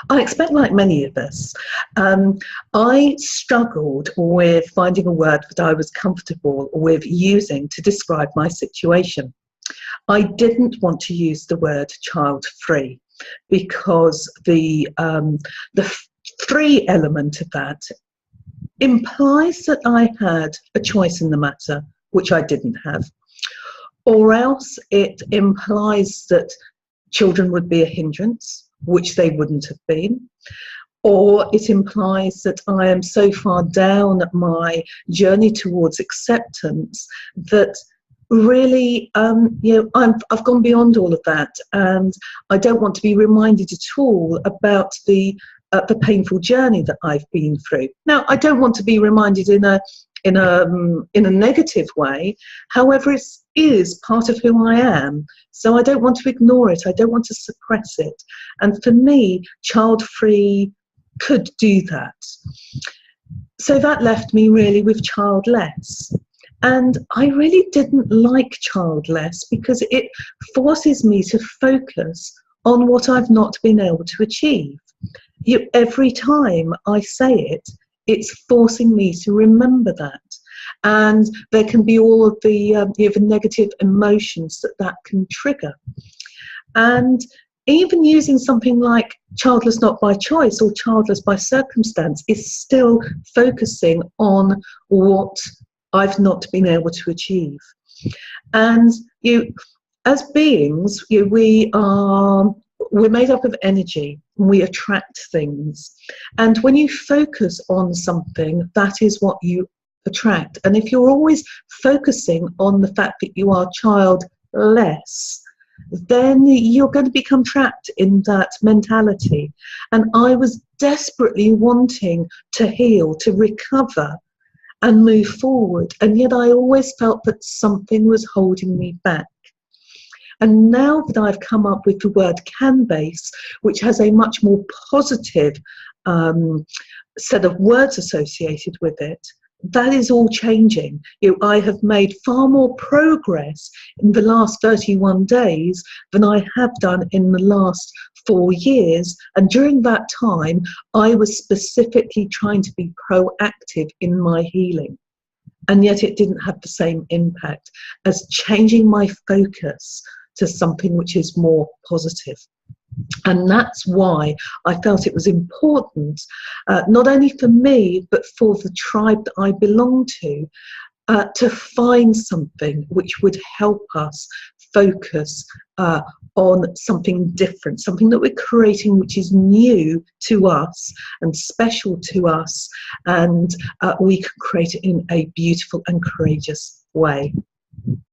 I expect, like many of us, um, I struggled with finding a word that I was comfortable with using to describe my situation. I didn't want to use the word child-free because the free element of that implies that I had a choice in the matter, which I didn't have, or else it implies that children would be a hindrance, which they wouldn't have been, or it implies that I am so far down my journey towards acceptance that really, I've gone beyond all of that, and I don't want to be reminded at all about the painful journey that I've been through. Now, I don't want to be reminded in a negative way. However, it is part of who I am, so I don't want to ignore it. I don't want to suppress it. And for me, child-free could do that. So that left me really with childless. And I really didn't like childless because it forces me to focus on what I've not been able to achieve. Every time I say it, it's forcing me to remember that. And there can be all of the negative emotions that can trigger. And even using something like childless not by choice or childless by circumstance is still focusing on what I've not been able to achieve. And as beings, we're made up of energy, and we attract things. And when you focus on something, that is what you attract. And if you're always focusing on the fact that you are childless, then you're going to become trapped in that mentality. And I was desperately wanting to heal, to recover, and move forward. And yet I always felt that something was holding me back. And now that I've come up with the word can base, which has a much more positive set of words associated with it, that is all changing. I have made far more progress in the last 31 days than I have done in the last 4 years. And during that time, I was specifically trying to be proactive in my healing. And yet it didn't have the same impact as changing my focus to something which is more positive. And that's why I felt it was important, not only for me, but for the tribe that I belong to find something which would help us focus on something different, something that we're creating which is new to us and special to us, and we can create it in a beautiful and courageous way.